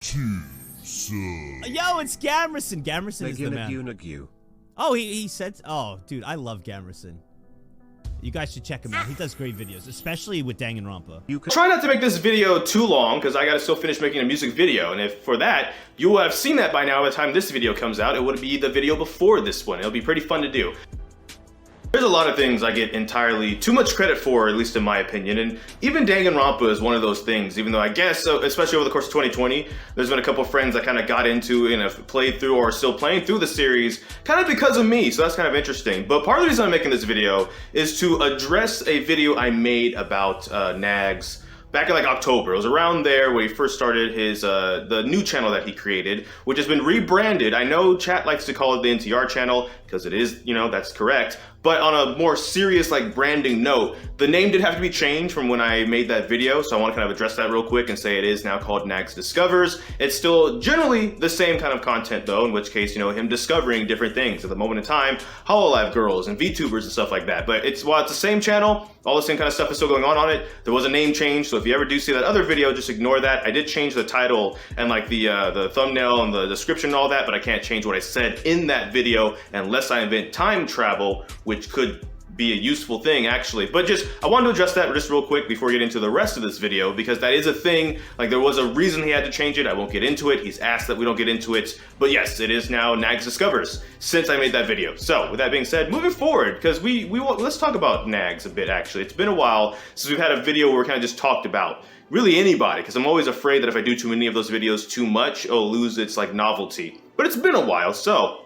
Yo, it's Gamrison. Gamrison is the man. Nagzz. Oh, he said, oh, dude, I love Gamrison. You guys should check him out. He does great videos, especially with Danganronpa. Try not to make this video too long, because I gotta still finish making a music video, and if for that, you will have seen that by now by the time this video comes out. It would be the video before this one. It'll be pretty fun to do. There's a lot of things I get entirely too much credit for, at least in my opinion, and even Danganronpa is one of those things, even though I guess, especially over the course of 2020, there's been a couple of friends that kind of got into and have played through or are still playing through the series, kind of because of me, so that's kind of interesting. But part of the reason I'm making this video is to address a video I made about Nagzz back in like October. It was around there when he first started his the new channel that he created, which has been rebranded. I know chat likes to call it the NTR channel, because it is, you know, that's correct. But on a more serious like branding note, the name did have to be changed from when I made that video, so I want to kind of address that real quick and say it is now called Nagzz Discovers. It's still generally the same kind of content though, in which case, you know, him discovering different things at the moment in time, HoloLive girls and VTubers and stuff like that. But it's, while it's the same channel, all the same kind of stuff is still going on it. There was a name change, so if you ever do see that other video, just ignore that. I did change the title and like the thumbnail and the description and all that, but I can't change what I said in that video unless I invent time travel, which could be a useful thing actually. But just, I wanted to address that just real quick before we get into the rest of this video, because that is a thing. Like, there was a reason he had to change it. I won't get into it. He's asked that we don't get into it, but yes, it is now Nagzz Discovers since I made that video. So with that being said, moving forward, because let's talk about Nagzz a bit actually. It's been a while since we've had a video where we kind of just talked about really anybody, because I'm always afraid that if I do too many of those videos too much, it'll lose its like novelty. But it's been a while, so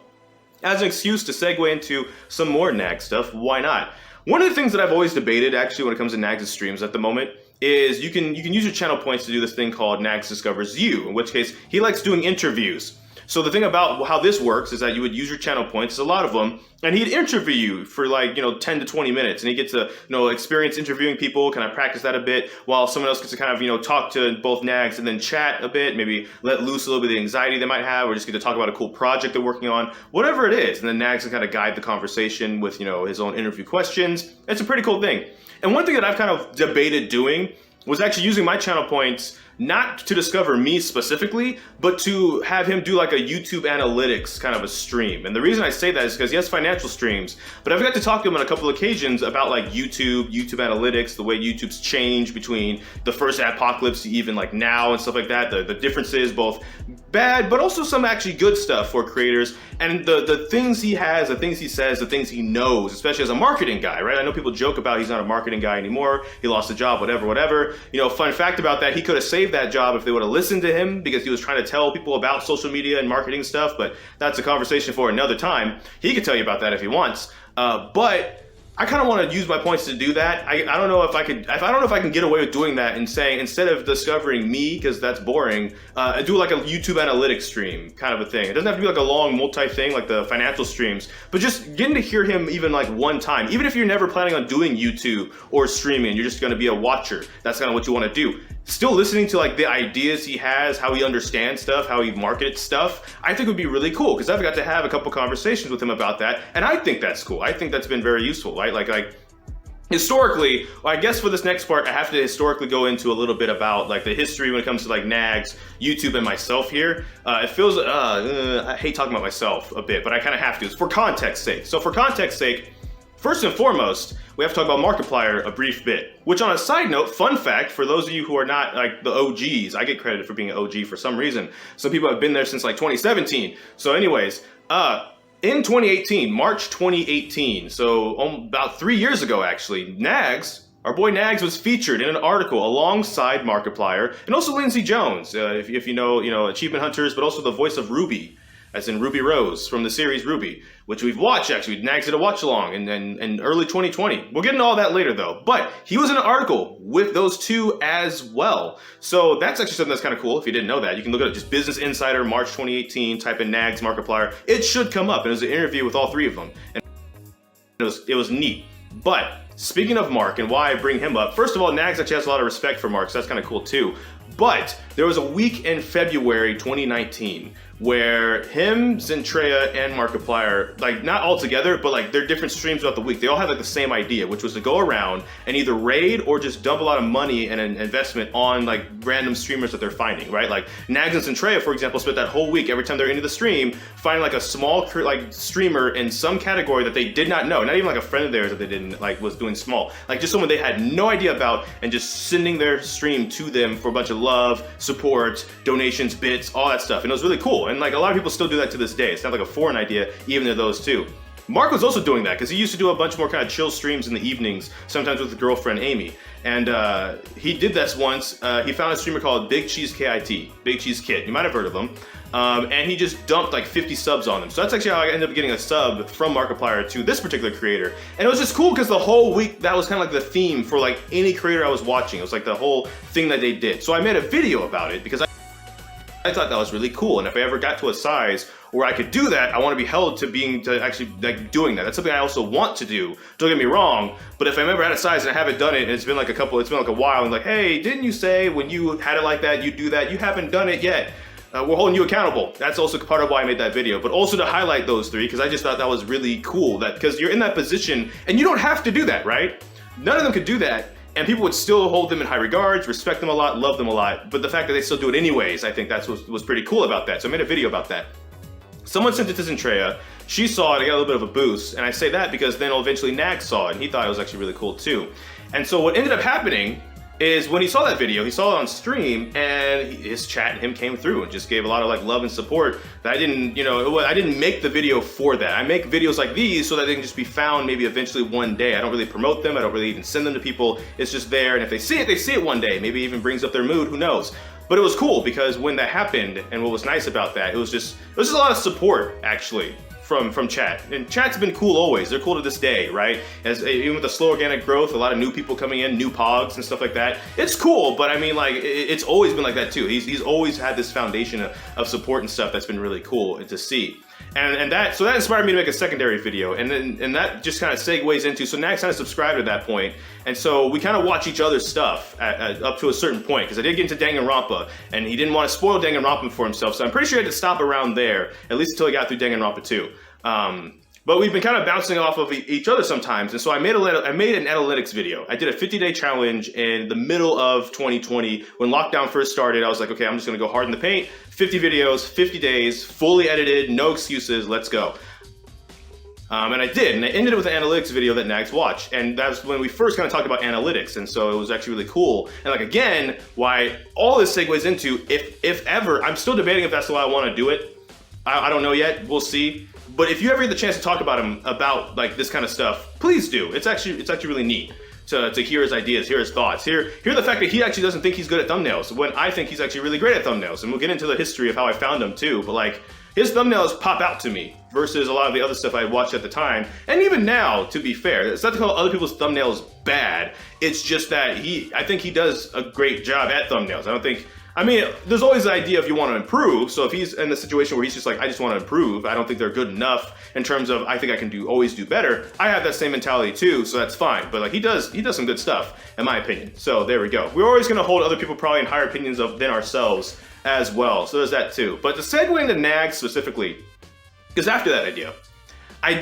as an excuse to segue into some more Nagzz stuff, why not? One of the things that I've always debated actually when it comes to Nagzz streams at the moment is you can use your channel points to do this thing called Nagzz Discovers You, in which case he likes doing interviews. So the thing about how this works is that you would use your channel points, a lot of them, and he'd interview you for like, 10 to 20 minutes, and he gets to, experience interviewing people, kind of practice that a bit, while someone else gets to kind of, talk to both Nagzz and then chat a bit, maybe let loose a little bit of the anxiety they might have, or just get to talk about a cool project they're working on, whatever it is. And then Nagzz can kind of guide the conversation with, his own interview questions. It's a pretty cool thing. And one thing that I've kind of debated doing was actually using my channel points not to discover me specifically, but to have him do like a YouTube analytics kind of a stream. And the reason I say that is because he has financial streams, but I've got to talk to him on a couple of occasions about like YouTube analytics, the way YouTube's changed between the first apocalypse to even like now and stuff like that, the differences, both bad, but also some actually good stuff for creators, and the things he has, the things he says, the things he knows, especially as a marketing guy, right? I know people joke about he's not a marketing guy anymore, he lost a job, whatever. Fun fact about that, he could have saved that job if they would have listened to him, because he was trying to tell people about social media and marketing stuff, but that's a conversation for another time. He could tell you about that if he wants, but I kind of want to use my points to do that. I don't know if I can get away with doing that and saying, instead of discovering me, because that's boring, do like a YouTube analytics stream kind of a thing. It doesn't have to be like a long multi thing like the financial streams, but just getting to hear him even like one time, even if you're never planning on doing YouTube or streaming, you're just going to be a watcher. That's kind of what you want to do. Still listening to like the ideas he has, how he understands stuff, how he markets stuff, I think would be really cool, because I've got to have a couple conversations with him about that, and I think that's cool. I think that's been very useful, right? Like historically, well, I guess for this next part, I have to historically go into a little bit about like the history when it comes to like Nagzz, YouTube, and myself here. It feels, I hate talking about myself a bit, but I kind of have to. It's for context's sake. So for context's sake, first and foremost, we have to talk about Markiplier a brief bit, which on a side note, fun fact, for those of you who are not like the OGs, I get credit for being an OG for some reason. Some people have been there since like 2017. So anyways, in 2018, March 2018, so about 3 years ago actually, Nagzz, our boy Nagzz, was featured in an article alongside Markiplier and also Lindsay Jones, if you know, Achievement Hunters, but also the voice of Ruby, as in Ruby Rose from the series Ruby, which we've watched actually. Nagzz did a watch along in early 2020. We'll get into all that later though, but he was in an article with those two as well. So that's actually something that's kind of cool. If you didn't know that, you can look at it, just Business Insider, March 2018, type in Nagzz Markiplier. It should come up, and it was an interview with all three of them. And it was neat. But speaking of Mark and why I bring him up, first of all, Nagzz actually has a lot of respect for Mark, so that's kind of cool too. But there was a week in February 2019 where him, Zentreya, and Markiplier, like not all together, but like they're different streams throughout the week. They all had like the same idea, which was to go around and either raid or just dump a lot of money and an investment on like random streamers that they're finding, right? Like Nagzz and Zentreya, for example, spent that whole week every time they're into the stream finding like a small like streamer in some category that they did not know, not even like a friend of theirs that they didn't like was doing small, like just someone they had no idea about, and just sending their stream to them for a bunch of love, support, donations, bits, all that stuff. And it was really cool. And like a lot of people still do that to this day. It's not like a foreign idea, even to those two. Mark was also doing that because he used to do a bunch more kind of chill streams in the evenings, sometimes with his girlfriend Amy. And he did this once. He found a streamer called Big Cheese KIT, Big Cheese Kit. You might have heard of him. And he just dumped like 50 subs on them. So that's actually how I ended up getting a sub from Markiplier to this particular creator. And it was just cool because the whole week, that was kind of like the theme for like any creator I was watching. It was like the whole thing that they did. So I made a video about it because I thought that was really cool. And if I ever got to a size where I could do that, I want to be held to actually like doing that. That's something I also want to do. Don't get me wrong, but if I'm ever at a size and I haven't done it, and it's been like a while, and like, hey, didn't you say when you had it like that, you'd do that? You haven't done it yet. We're holding you accountable. That's also part of why I made that video, but also to highlight those three, because I just thought that was really cool, that because you're in that position and you don't have to do that, right? None of them could do that. And people would still hold them in high regards, respect them a lot, love them a lot. But the fact that they still do it anyways, I think that's what was pretty cool about that. So I made a video about that. Someone sent it to Zentreya. She saw it, I got a little bit of a boost. And I say that because then eventually Nagzz saw it and he thought it was actually really cool too. And so what ended up happening is when he saw that video, he saw it on stream, and his chat and him came through and just gave a lot of like love and support that I didn't, you know, I didn't make the video for that. I make videos like these so that they can just be found maybe eventually one day. I don't really promote them. I don't really even send them to people. It's just there. And if they see it, they see it one day. Maybe even brings up their mood, who knows? But it was cool because when that happened, and what was nice about that, it was just a lot of support actually from chat. And chat's been cool always. They're cool to this day, right? Even with the slow organic growth, a lot of new people coming in, new pogs and stuff like that. It's cool, but I mean, like, it's always been like that too. He's always had this foundation of support and stuff that's been really cool to see. So that inspired me to make a secondary video, and that just kind of segues into, so Nagzz kind of subscribed at that point, and so we kind of watch each other's stuff up to a certain point, because I did get into Danganronpa, and he didn't want to spoil Danganronpa for himself, so I'm pretty sure he had to stop around there, at least until he got through Danganronpa 2. But we've been kind of bouncing off of each other sometimes, and so I made an analytics video. I did a 50-day challenge in the middle of 2020 when lockdown first started. I was like, okay, I'm just gonna go hard in the paint. 50 videos, 50 days, fully edited, no excuses, let's go. And I did, and I ended it with an analytics video that Nagzz watched, and that's when we first kind of talked about analytics, and so it was actually really cool. And like, again, why all this segues into, if ever, I'm still debating if that's the way I want to do it. I don't know yet, we'll see. But if you ever get the chance to talk about him, about like this kind of stuff, please do. It's actually really neat to hear his ideas, hear his thoughts, hear the fact that he actually doesn't think he's good at thumbnails, when I think he's actually really great at thumbnails. And we'll get into the history of how I found him too, but like, his thumbnails pop out to me versus a lot of the other stuff I watched at the time. And even now, to be fair, it's not to call other people's thumbnails bad. It's just that I think he does a great job at thumbnails. I mean, there's always the idea if you want to improve. So if he's in the situation where he's just like, I just want to improve, I don't think they're good enough in terms of, I think I can always do better. I have that same mentality too, so that's fine. But like, he does some good stuff, in my opinion. So there we go. We're always going to hold other people probably in higher opinions than ourselves as well. So there's that too. But to segue into Nagzz specifically, because after that idea,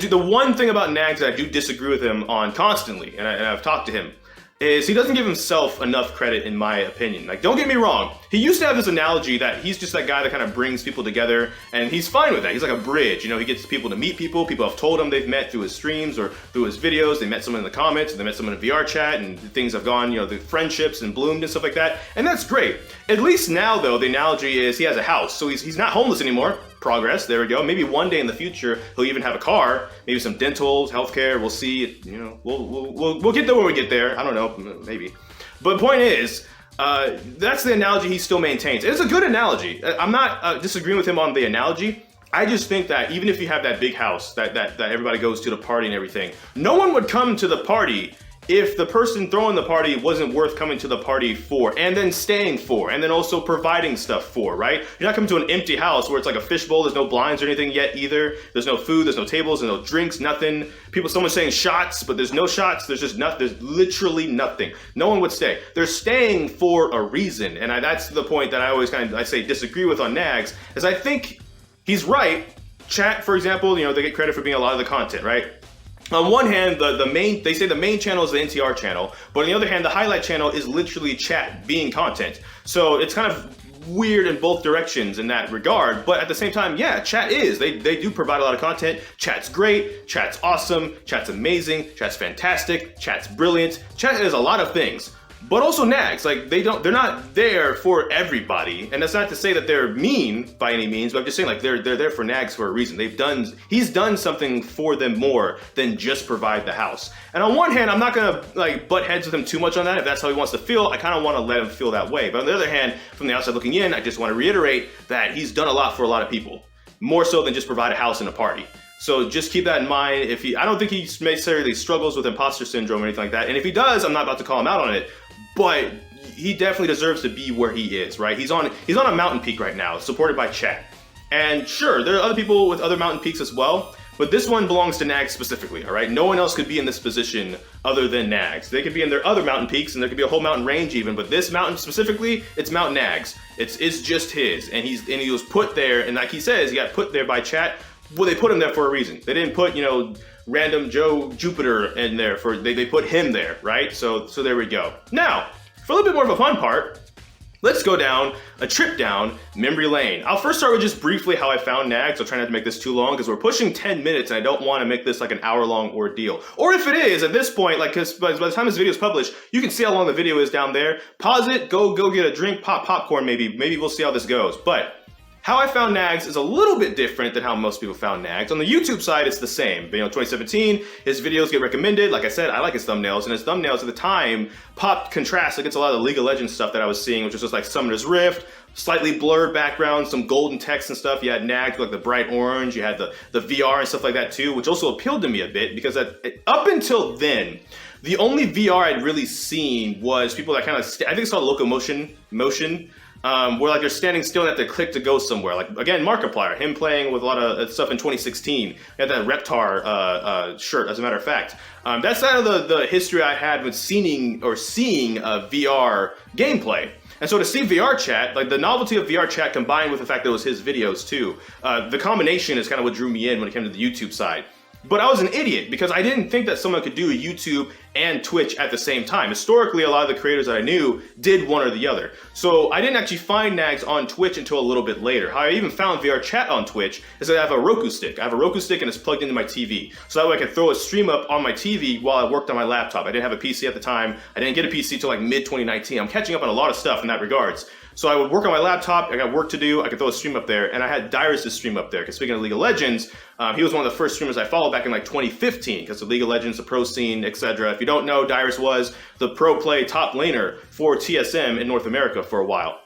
the one thing about Nagzz that I do disagree with him on constantly, and I've talked to him, is he doesn't give himself enough credit, in my opinion. Like, don't get me wrong, he used to have this analogy that he's just that guy that kind of brings people together, and he's fine with that. He's like a bridge, you know, he gets people to meet people. People have told him they've met through his streams or through his videos. They met someone in the comments, and they met someone in VR chat, and things have gone, you know, the friendships and bloomed and stuff like that, and that's great. At least now, though, the analogy is he has a house, so he's not homeless anymore. Progress, there we go. Maybe one day in the future he'll even have a car, maybe some dentals, healthcare. We'll see. You know, we'll get there when we get there. I don't know, maybe. But the point is, that's the analogy he still maintains. It's a good analogy. I'm not disagreeing with him on the analogy. I just think that even if you have that big house that everybody goes to the party and everything, no one would come to the party if the person throwing the party wasn't worth coming to the party for, and then staying for, and then also providing stuff for, right? You're not coming to an empty house where it's like a fishbowl, there's no blinds or anything yet either. There's no food, there's no tables, there's no drinks, nothing. Someone's saying shots, but there's no shots, there's just nothing, there's literally nothing. No one would stay. They're staying for a reason, and that's the point that I always I say disagree with on Nagzz, is I think he's right. Chat, for example, you know, they get credit for being a lot of the content, right? On one hand, they say the main channel is the NTR channel, but on the other hand, the highlight channel is literally chat being content. So it's kind of weird in both directions in that regard, but at the same time, yeah, chat is. They do provide a lot of content. Chat's great, chat's awesome, chat's amazing, chat's fantastic, chat's brilliant. Chat is a lot of things. But also Nagzz, like they're not there for everybody, and that's not to say that they're mean by any means, but I'm just saying like they're there for Nagzz for a reason. He's done something for them more than just provide the house. And on one hand, I'm not gonna like butt heads with him too much on that. If that's how he wants to feel, I kind of want to let him feel that way. But on the other hand, from the outside looking in, I just want to reiterate that he's done a lot for a lot of people, more so than just provide a house and a party. So just keep that in mind. I don't think he necessarily struggles with imposter syndrome or anything like that. And if he does, I'm not about to call him out on it. But he definitely deserves to be where he is, right? He's on a mountain peak right now, supported by chat. And sure, there are other people with other mountain peaks as well, but this one belongs to Nagzz specifically, all right? No one else could be in this position other than Nagzz. They could be in their other mountain peaks, and there could be a whole mountain range even, but this mountain specifically, it's Mount Nagzz. It's just his, and he was put there, and like he says, he got put there by chat. Well, they put him there for a reason. They didn't put, you know, random Joe Jupiter in there they put him there, right? So there we go. Now, for a little bit more of a fun part, let's go down a trip down memory lane. I'll first start with just briefly how I found Nagzz. I'll try not to make this too long because we're pushing 10 minutes and I don't want to make this like an hour-long ordeal. Or if it is, at this point, like, because by the time this video is published, you can see how long the video is down there. Pause it, go get a drink, pop popcorn maybe. Maybe we'll see how this goes. But how I found Nagzz is a little bit different than how most people found Nagzz. On the YouTube side, it's the same. You know, 2017, his videos get recommended. Like I said, I like his thumbnails, and his thumbnails at the time popped contrast against a lot of the League of Legends stuff that I was seeing, which was just like Summoner's Rift, slightly blurred background, some golden text and stuff. You had Nagzz like the bright orange, you had the VR and stuff like that too, which also appealed to me a bit because up until then, the only VR I'd really seen was people that kind of, I think it's called locomotion, where like they're standing still and have to click to go somewhere. Like again, Markiplier, him playing with a lot of stuff in 2016. He had that Reptar shirt, as a matter of fact. That's kind of the history I had with seeing VR gameplay. And so to see VR chat, like the novelty of VR chat combined with the fact that it was his videos too, the combination is kind of what drew me in when it came to the YouTube side. But I was an idiot because I didn't think that someone could do YouTube and Twitch at the same time. Historically, a lot of the creators that I knew did one or the other. So I didn't actually find Nagzz on Twitch until a little bit later. How I even found VR chat on Twitch is that I have a Roku stick. I have a Roku stick and it's plugged into my TV. So that way I could throw a stream up on my TV while I worked on my laptop. I didn't have a PC at the time. I didn't get a PC till like mid-2019. I'm catching up on a lot of stuff in that regards. So I would work on my laptop, I got work to do, I could throw a stream up there, and I had Dyrus' stream up there, because speaking of League of Legends, he was one of the first streamers I followed back in like 2015, because of League of Legends, the pro scene, etc. If you don't know, Dyrus was the pro play top laner for TSM in North America for a while.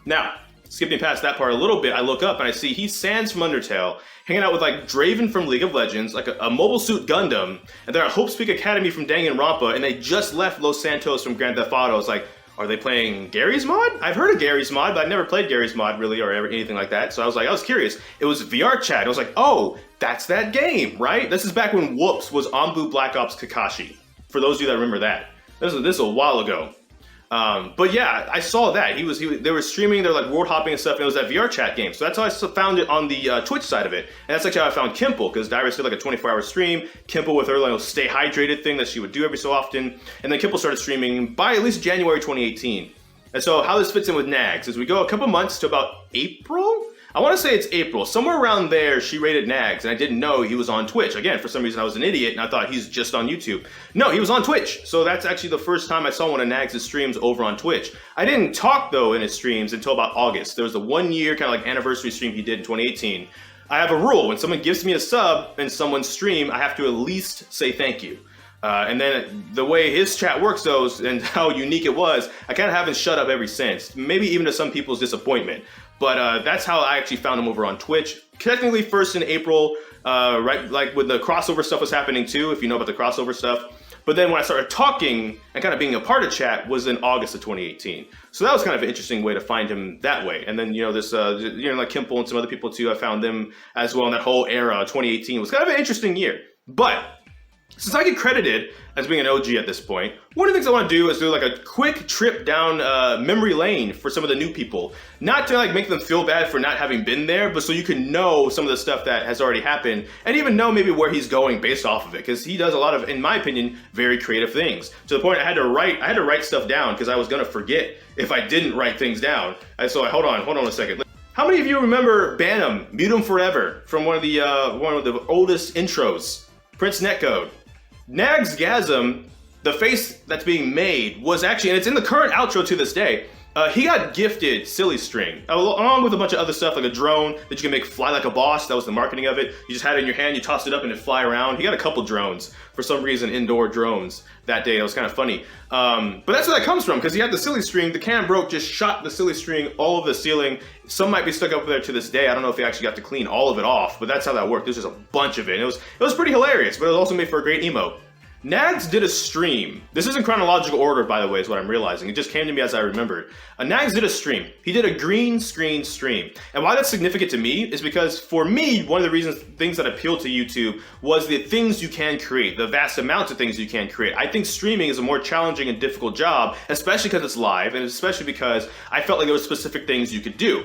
Now, skipping past that part a little bit, I look up and I see he's Sans from Undertale, hanging out with like Draven from League of Legends, like a Mobile Suit Gundam, and they're at Hope Speak Academy from Danganronpa, and they just left Los Santos from Grand Theft Auto. It's like, are they playing Gary's mod? I've heard of Gary's mod, but I've never played Gary's mod really or ever anything like that. So I was curious. It was VR chat. I was like, oh, that's that game, right? This is back when Whoops was Anbu Black Ops Kakashi. For those of you that remember that. This is a while ago. But yeah, I saw that. They were streaming, they're like world hopping and stuff, and it was that VR chat game. So that's how I found it on the Twitch side of it. And that's actually how I found Kimple, because Dyrus did like a 24-hour stream. Kimple with her like stay hydrated thing that she would do every so often. And then Kimple started streaming by at least January 2018. And so how this fits in with Nagzz is we go a couple months to about April? I want to say it's April. Somewhere around there, she rated Nagzz, and I didn't know he was on Twitch. Again, for some reason, I was an idiot, and I thought he's just on YouTube. No, he was on Twitch. So that's actually the first time I saw one of Nagz's streams over on Twitch. I didn't talk, though, in his streams until about August. There was a one-year kind of like anniversary stream he did in 2018. I have a rule. When someone gives me a sub in someone's stream, I have to at least say thank you. And then the way his chat works, though, and how unique it was, I kind of haven't shut up ever since. Maybe even to some people's disappointment. But that's how I actually found him over on Twitch. Technically first in April, right, like when the crossover stuff was happening too, if you know about the crossover stuff. But then when I started talking and kind of being a part of chat was in August of 2018. So that was kind of an interesting way to find him that way. And then, this, like Kimple and some other people too, I found them as well in that whole era. 2018 was kind of an interesting year. But since I get credited as being an OG at this point, one of the things I want to do is do like a quick trip down memory lane for some of the new people. Not to like make them feel bad for not having been there, but so you can know some of the stuff that has already happened and even know maybe where he's going based off of it. Because he does a lot of, in my opinion, very creative things. To the point I had to write stuff down because I was gonna forget if I didn't write things down. So hold on a second. How many of you remember Bantam, Mute 'em Forever from one of the oldest intros? Prince Netcode. Nagzz, the face that's being made was actually, and it's in the current outro to this day, he got gifted Silly String, along with a bunch of other stuff like a drone that you can make fly like a boss. That was the marketing of it. You just had it in your hand, you tossed it up and it'd fly around. He got a couple drones, for some reason, indoor drones that day. It was kind of funny. But that's where that comes from, because he had the Silly String, the can broke, just shot the Silly String all over the ceiling. Some might be stuck up there to this day. I don't know if they actually got to clean all of it off, but that's how that worked. There's just a bunch of it. And it was pretty hilarious, but it was also made for a great emote. Nagzz did a stream. This is in chronological order, by the way, is what I'm realizing. It just came to me as I remembered. Nagzz did a stream. He did a green screen stream. And why that's significant to me is because for me, one of the things that appealed to YouTube was the things you can create, the vast amounts of things you can create. I think streaming is a more challenging and difficult job, especially because it's live, and especially because I felt like there were specific things you could do.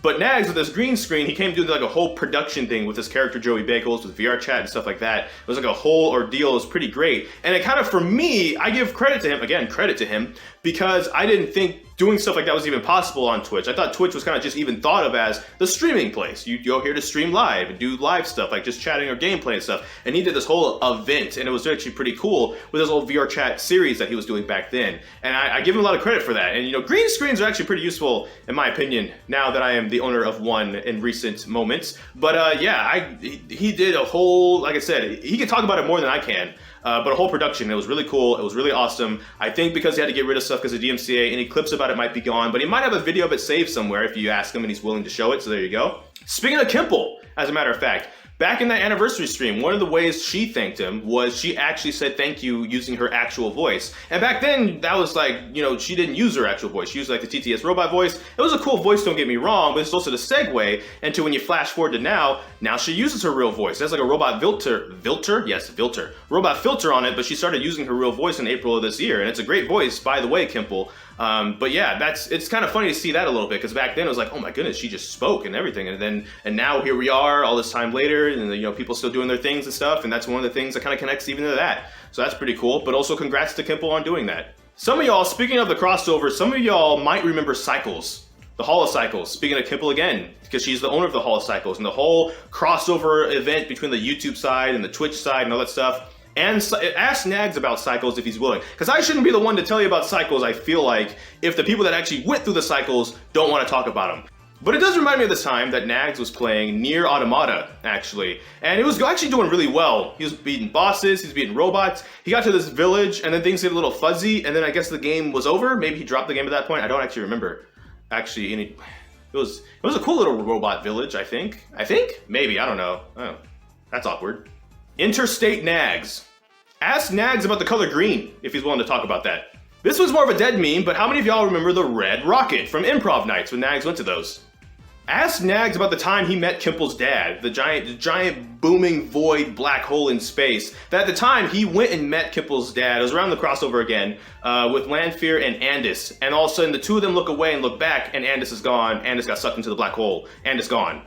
But Nagzz, with this green screen, he came to do like a whole production thing with his character Joey Bagels, with VR chat and stuff like that. It was like a whole ordeal. It was pretty great. And it kind of, for me, I give credit to him, again, credit to him, because I didn't think doing stuff like that was even possible on Twitch. I thought Twitch was kind of just even thought of as the streaming place. You go here to stream live and do live stuff, like just chatting or gameplay and stuff. And he did this whole event, and it was actually pretty cool with his old VR chat series that he was doing back then. And I give him a lot of credit for that. And green screens are actually pretty useful, in my opinion, now that I am the owner of one in recent moments. But yeah, he did a whole, like I said, he can talk about it more than I can. But a whole production, it was really cool, it was really awesome. I think because he had to get rid of stuff because of DMCA, any clips about it might be gone, but he might have a video of it saved somewhere if you ask him and he's willing to show it, so there you go. Speaking of Kimple, as a matter of fact, back in that anniversary stream, one of the ways she thanked him was she actually said thank you using her actual voice. And back then, that was like, she didn't use her actual voice. She used like the TTS robot voice. It was a cool voice, don't get me wrong, but it's also the segue into when you flash forward to now she uses her real voice. There's like a robot filter? Yes, filter. Robot filter on it, but she started using her real voice in April of this year. And it's a great voice, by the way, Kimple. But yeah, it's kind of funny to see that a little bit, because back then it was like, oh my goodness, she just spoke and everything, and now here we are all this time later, and people still doing their things and stuff, and that's one of the things that kind of connects even to that. So that's pretty cool. But also congrats to Kimple on doing that. Some of y'all, speaking of the crossover, some of y'all might remember Cycles, the HoloCycles. Speaking of Kimple again, because she's the owner of the HoloCycles, and the whole crossover event between the YouTube side and the Twitch side and all that stuff. And ask Nagzz about Cycles if he's willing. Because I shouldn't be the one to tell you about Cycles, I feel like, if the people that actually went through the Cycles don't want to talk about them. But it does remind me of this time that Nagzz was playing Nier Automata, actually. And it was actually doing really well. He was beating bosses, he was beating robots. He got to this village, and then things get a little fuzzy, and then I guess the game was over. Maybe he dropped the game at that point. I don't actually remember. Actually, it was a cool little robot village, I think. Maybe, I don't know. Oh, that's awkward. Interstate Nagzz. Ask Nagzz about the color green, if he's willing to talk about that. This was more of a dead meme, but how many of y'all remember the red rocket from improv nights when Nagzz went to those? Ask Nagzz about the time he met Kimple's dad, the giant booming void black hole in space. That at the time he went and met Kimple's dad. It was around the crossover again with Lanfear and Andis, and all of a sudden the two of them look away and look back, and Andis is gone. Andis got sucked into the black hole. Andis gone.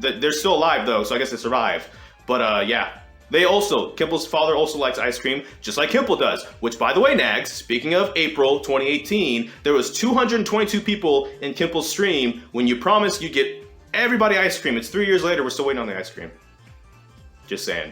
They're still alive though, so I guess they survived. But yeah. Kimple's father also likes ice cream, just like Kimple does. Which, by the way, Nagzz, speaking of April 2018, there was 222 people in Kimple's stream when you promised you'd get everybody ice cream. It's 3 years later, we're still waiting on the ice cream. Just saying.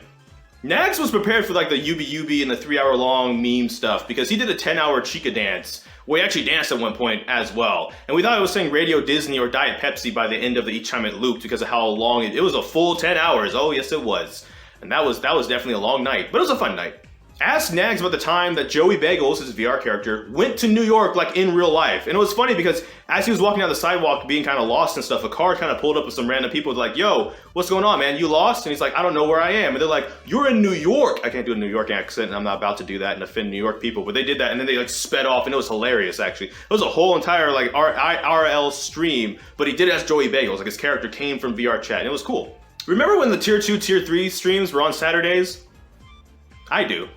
Nagzz was prepared for like the Yubi and the 3-hour-long meme stuff, because he did a 10-hour Chica dance. We actually danced at one point as well. And we thought it was saying Radio Disney or Diet Pepsi by the end of each time it looped, because of how long it was. A full 10 hours. Oh, yes, it was. And that was definitely a long night, but it was a fun night. asked Nagzz about the time that Joey Bagels, his VR character, went to New York like in real life. And it was funny because as he was walking down the sidewalk being kind of lost and stuff, a car kind of pulled up with some random people like, yo, what's going on, man? You lost? And he's like, I don't know where I am. And they're like, you're in New York. I can't do a New York accent and I'm not about to do that and offend New York people. But they did that and then they like sped off and it was hilarious actually. It was a whole entire like IRL stream, but he did it as Joey Bagels. Like his character came from VR chat and it was cool. Remember when the tier 2, tier 3 streams were on Saturdays? I do.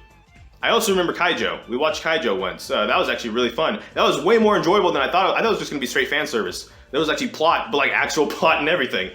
I also remember Kaijo. We watched Kaijo once. That was actually really fun. That was way more enjoyable than I thought. I thought it was just gonna be straight fan service. There was actually plot, but like actual plot and everything.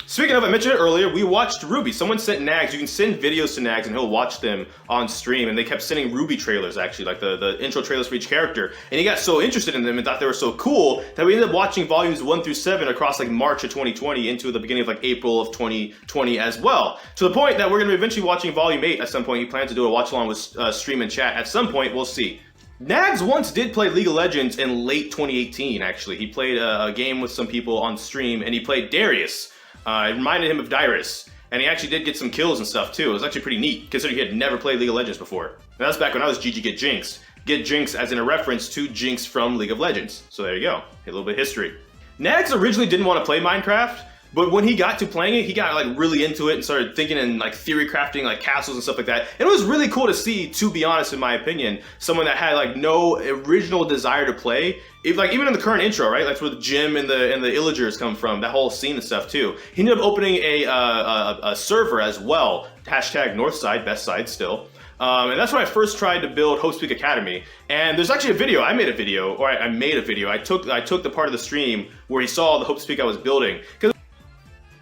Speaking of, I mentioned it earlier, we watched Ruby. Someone sent Nagzz. You can send videos to Nagzz and he'll watch them on stream. And they kept sending Ruby trailers actually, like the intro trailers for each character. And he got so interested in them and thought they were so cool that we ended up watching volumes 1 through 7 across like March of 2020 into the beginning of like April of 2020 as well. To the point that we're gonna be eventually watching volume 8 at some point. He plans to do a watch along with stream and chat at some point, we'll see. Nagzz once did play League of Legends in late 2018 actually. He played a game with some people on stream and he played Darius. It reminded him of Dyrus, and he actually did get some kills and stuff too. It was actually pretty neat, considering he had never played League of Legends before. And that was back when I was GG Get Jinx. Get Jinx as in a reference to Jinx from League of Legends. So there you go, a little bit of history. Nagzz originally didn't want to play Minecraft, but when he got to playing it, he got like really into it and started thinking and like theory crafting like castles and stuff like that. And it was really cool to see, to be honest, in my opinion, someone that had like no original desire to play. Like even in the current intro, right? That's where the gym and the Illagers come from, that whole scene and stuff too. He ended up opening a server as well. Hashtag Northside, best side still. And that's when I first tried to build HopeSpeak Academy. And there's actually a video, I made a video. I took the part of the stream where he saw the HopeSpeak I was building.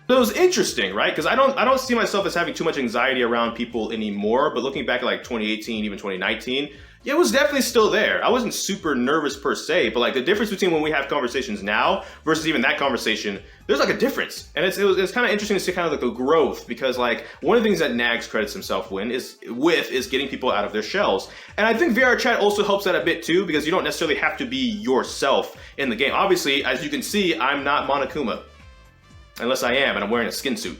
So it was interesting, right? Because I don't see myself as having too much anxiety around people anymore, but looking back at like 2018, even 2019, it was definitely still there. I wasn't super nervous per se, but like the difference between when we have conversations now versus even that conversation, there's like a difference. And it's kind of interesting to see kind of like the growth, because like one of the things that Nagzz credits himself is getting people out of their shells. And I think VR chat also helps that a bit too, because you don't necessarily have to be yourself in the game. Obviously, as you can see, I'm not Monokuma. Unless I am, and I'm wearing a skin suit.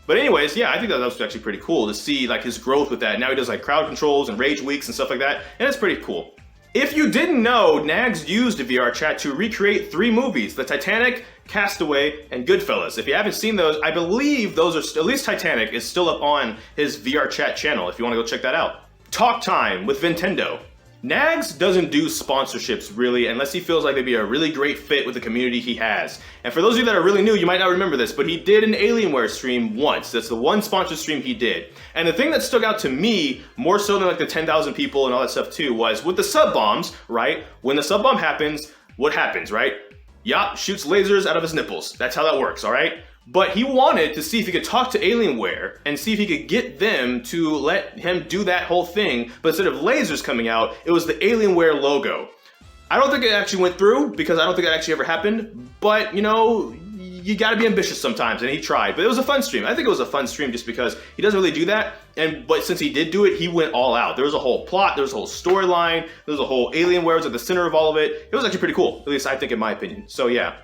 But anyways, yeah, I think that was actually pretty cool to see like his growth with that. Now he does like crowd controls and rage weeks and stuff like that, and it's pretty cool. If you didn't know, Nagzz used VR chat to recreate 3 movies, The Titanic, Castaway, and Goodfellas. If you haven't seen those, I believe those are, at least Titanic is still up on his VR chat channel if you want to go check that out. Talk Time with Nintendo. Nagzz doesn't do sponsorships really unless he feels like they'd be a really great fit with the community he has. And for those of you that are really new, you might not remember this, but he did an Alienware stream once. That's the one sponsored stream he did. And the thing that stuck out to me, more so than like the 10,000 people and all that stuff too, was with the sub bombs, right? When the sub bomb happens, what happens, right? Yop shoots lasers out of his nipples. That's how that works, all right? But he wanted to see if he could talk to Alienware and see if he could get them to let him do that whole thing, but instead of lasers coming out, it was the Alienware logo. I don't think it actually went through, because I don't think that actually ever happened, but you know, you gotta be ambitious sometimes, and he tried. But it was a fun stream. I think it was a fun stream just because he doesn't really do that, but since he did do it, he went all out. There was a whole plot, there was a whole storyline, there was a whole Alienware was at the center of all of it. It was actually pretty cool, at least I think in my opinion. So yeah,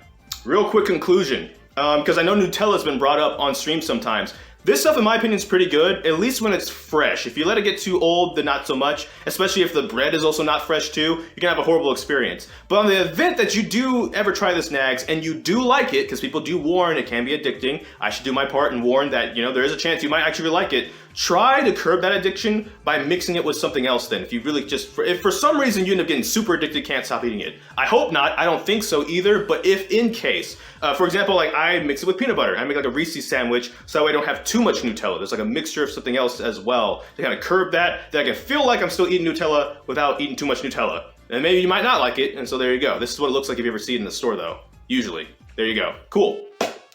real quick conclusion. Because I know Nutella's been brought up on stream sometimes. This stuff, in my opinion, is pretty good, at least when it's fresh. If you let it get too old, then not so much, especially if the bread is also not fresh too, you're gonna have a horrible experience. But on the event that you do ever try this Nagzz, and you do like it, because people do warn it can be addicting, I should do my part and warn that, you know, there is a chance you might actually like it. Try to curb that addiction by mixing it with something else then. If you really just, if for some reason you end up getting super addicted, can't stop eating it. I hope not, I don't think so either, but if in case, for example, like I mix it with peanut butter. I make like a Reese's sandwich so that way I don't have too much Nutella. There's like a mixture of something else as well to kind of curb that I can feel like I'm still eating Nutella without eating too much Nutella. And maybe you might not like it, and so there you go. This is what it looks like if you ever see it in the store though, usually. There you go, cool,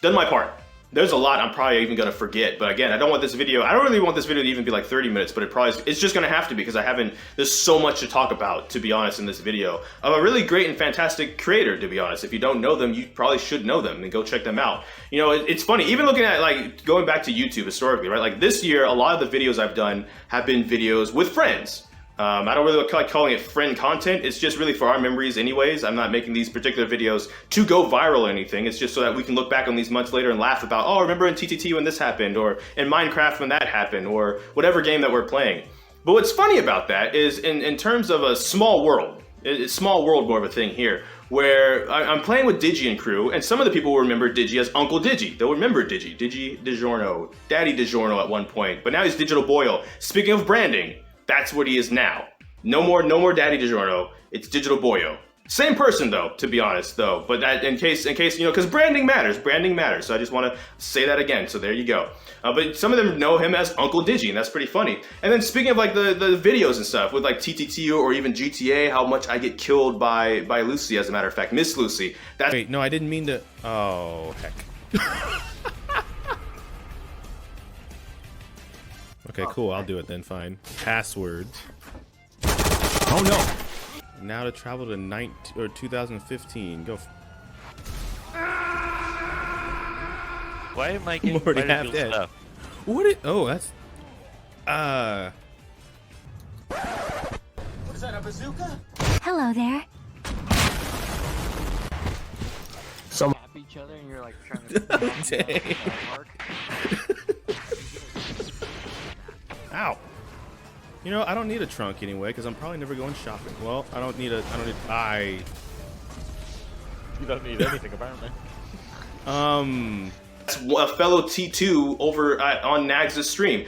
done my part. There's a lot I'm probably even gonna forget, but again, I don't really want this video to even be like 30 minutes, but it's just gonna have to be, because there's so much to talk about, to be honest, in this video, of a really great and fantastic creator, to be honest. If you don't know them, you probably should know them, and go check them out. You know, it's funny, even looking at, like, going back to YouTube historically, right? Like this year, a lot of the videos I've done have been videos with friends. I don't really like calling it friend content. It's just really for our memories anyways. I'm not making these particular videos to go viral or anything. It's just so that we can look back on these months later and laugh about, oh, remember in TTT when this happened, or in Minecraft when that happened, or whatever game that we're playing. But what's funny about that is in terms of a small world, it's small world more of a thing here, where I'm playing with Digi and crew, and some of the people will remember Digi as Uncle Digi. They'll remember Digi DiGiorno, Daddy DiGiorno at one point, but now he's DigitalBoyo. Speaking of branding, that's what he is now. No more Daddy DiGiorno. It's DigitalBoyo. Same person though, to be honest though. But that in case you know, because branding matters. So I just want to say that again. So there you go. But some of them know him as Uncle Digi, and that's pretty funny. And then speaking of like the videos and stuff with like TTT or even GTA, how much I get killed by Lucy. As a matter of fact, MissLucci. That's Wait, no, I didn't mean to. Oh heck. Okay, cool. I'll do it then. Fine. Password. Oh no! Now to travel to 2015. Go. Why am I getting already quite half cool dead. stuff? What? Oh, that's. What is that, a bazooka? Hello there. Some tap each other and you're like trying to Dang. mark. Ow. You know, I don't need a trunk anyway, because I'm probably never going shopping. Well, I don't need. You don't need anything apparently. a fellow T2 over on Nagz's stream.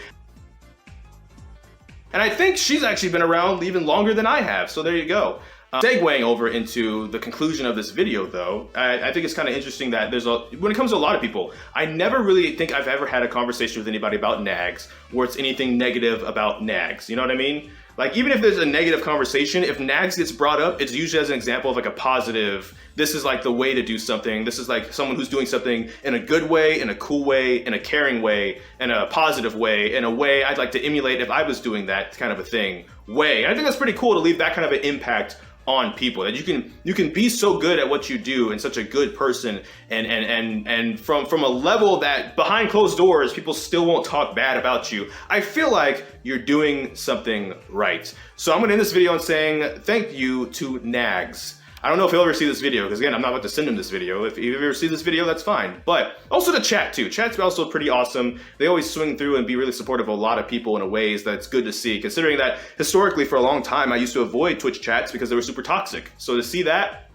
And I think she's actually been around even longer than I have, so there you go. Segueing over into the conclusion of this video though, I think it's kind of interesting that when it comes to a lot of people, I never really think I've ever had a conversation with anybody about Nagzz where it's anything negative about Nagzz, you know what I mean? Like even if there's a negative conversation, if Nagzz gets brought up, it's usually as an example of like a positive, this is like the way to do something, this is like someone who's doing something in a good way, in a cool way, in a caring way, in a positive way, in a way I'd like to emulate if I was doing that kind of a thing way. And I think that's pretty cool to leave that kind of an impact on people, that you can be so good at what you do and such a good person and from a level that behind closed doors people still won't talk bad about you. I feel like you're doing something right. So I'm gonna end this video on saying thank you to Nagzz. I don't know if he'll ever see this video, because again, I'm not about to send him this video. If you ever see this video, that's fine. But also the chat too. Chat's also pretty awesome. They always swing through and be really supportive of a lot of people in a ways that's good to see, considering that historically for a long time I used to avoid Twitch chats because they were super toxic. So to see that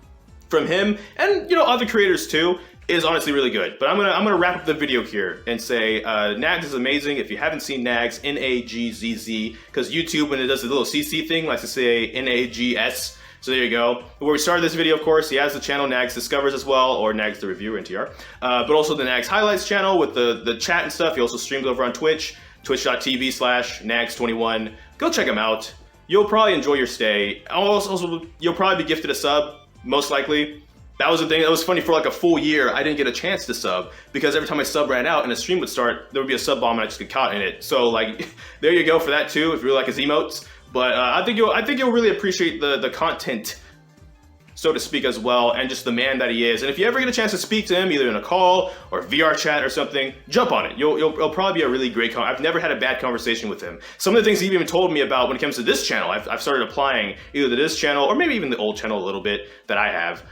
from him and other creators too is honestly really good. But I'm gonna wrap up the video here and say Nagzz is amazing. If you haven't seen Nagzz, Nagzz, because YouTube, when it does the little CC thing, likes to say Nagz. So there you go. Where we started this video, of course, he has the channel Nagzz Discovers as well, or Nagzz the Reviewer, NTR. But also the Nagzz Highlights channel with the chat and stuff. He also streams over on Twitch, twitch.tv/Nagzz21. Go check him out. You'll probably enjoy your stay. Also, you'll probably be gifted a sub, most likely. That was the thing that was funny. For like a full year, I didn't get a chance to sub because every time my sub ran out and a stream would start, there would be a sub bomb and I just get caught in it. So like, there you go for that too, if you really like his emotes. But I think you'll really appreciate the content, so to speak, as well, and just the man that he is. And if you ever get a chance to speak to him, either in a call or VR chat or something, jump on it. It'll probably be a really great I've never had a bad conversation with him. Some of the things he even told me about when it comes to this channel, I've started applying either to this channel or maybe even the old channel a little bit that I have.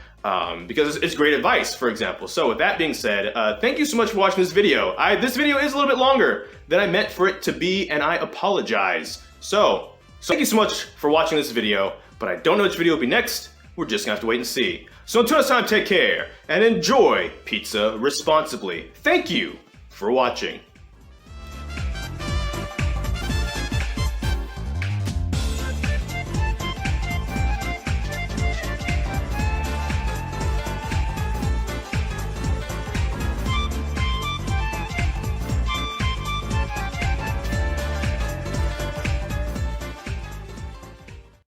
Because it's great advice, for example. So with that being said, thank you so much for watching this video. This video is a little bit longer than I meant for it to be, and I apologize. So thank you so much for watching this video, but I don't know which video will be next. We're just gonna have to wait and see. So until next time, take care and enjoy pizza responsibly. Thank you for watching.